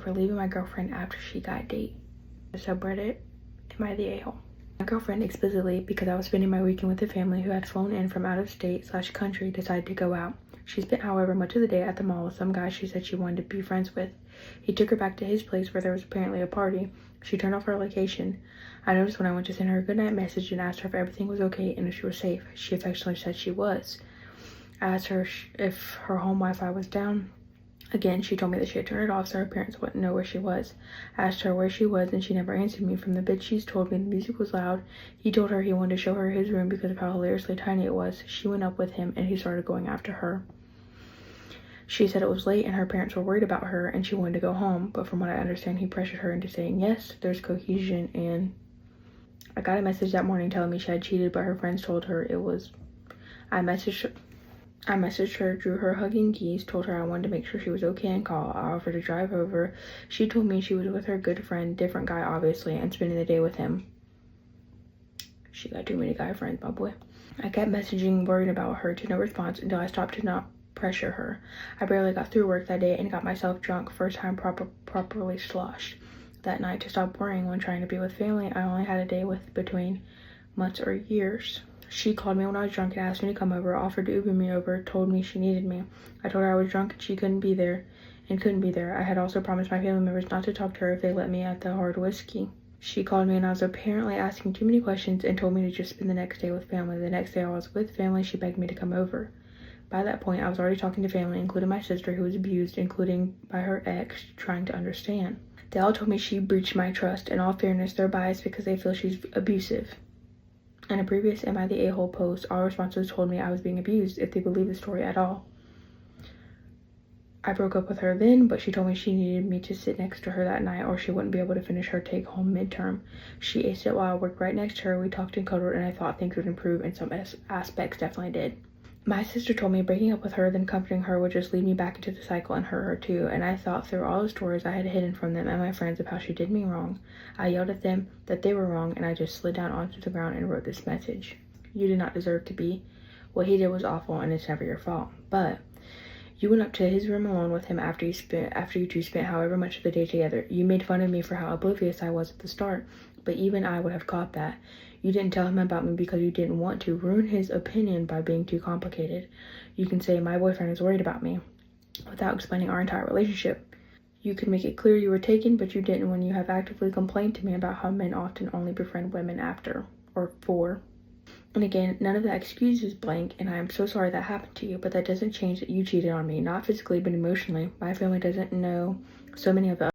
for leaving my girlfriend after she got date. The subreddit, am I the a-hole? My girlfriend explicitly, because I was spending my weekend with a family who had flown in from out of state / country, decided to go out. She spent, however, much of the day at the mall with some guy she said she wanted to be friends with. He took her back to his place where there was apparently a party. She turned off her location. I noticed when I went to send her a goodnight message and asked her if everything was okay and if she was safe. She affectionately said she was. I asked her if her home Wi-Fi was down. Again, she told me that she had turned it off so her parents wouldn't know where she was. I asked her where she was and she never answered me. From the bit she's told me the music was loud. He told her he wanted to show her his room because of how hilariously tiny it was. She went up with him and he started going after her. She said it was late and her parents were worried about her and she wanted to go home, but from what I understand, he pressured her into saying yes, there's cohesion. And I got a message that morning telling me she had cheated, but her friends told her it was. I messaged her, drew her hugging keys, told her I wanted to make sure she was okay and call. I offered to drive over. She told me she was with her good friend, different guy obviously, and spending the day with him. She got too many guy friends, my boy. I kept messaging, worried about her, to no response until I stopped to not pressure her. I barely got through work that day and got myself drunk, first time properly sloshed. That night, to stop worrying when trying to be with family I only had a day with between months or years. She called me when I was drunk and asked me to come over, offered to Uber me over, told me she needed me. I told her I was drunk and she couldn't be there. I had also promised my family members not to talk to her if they let me at the hard whiskey. She called me and I was apparently asking too many questions and told me to just spend the next day with family. The next day I was with family, she begged me to come over. By that point, I was already talking to family, including my sister who was abused, including by her ex, trying to understand. They all told me she breached my trust. In all fairness, they're biased because they feel she's abusive. In a previous Am I the A-hole post, all responses told me I was being abused, if they believe the story at all. I broke up with her then, but she told me she needed me to sit next to her that night or she wouldn't be able to finish her take-home midterm. She aced it while I worked right next to her. We talked and cuddled and I thought things would improve, and some aspects definitely did. My sister told me breaking up with her, then comforting her, would just lead me back into the cycle and hurt her too, and I thought through all the stories I had hidden from them and my friends of how she did me wrong. I yelled at them that they were wrong, and I just slid down onto the ground and wrote this message. You did not deserve to be. What he did was awful and it's never your fault. But you went up to his room alone with him after you two spent however much of the day together. You made fun of me for how oblivious I was at the start, but even I would have caught that. You didn't tell him about me because you didn't want to ruin his opinion by being too complicated. You can say my boyfriend is worried about me without explaining our entire relationship. You could make it clear you were taken, but you didn't when you have actively complained to me about how men often only befriend women after or for. And again, none of that excuses blank, and I am so sorry that happened to you, but that doesn't change that you cheated on me, not physically but emotionally. My family doesn't know so many of the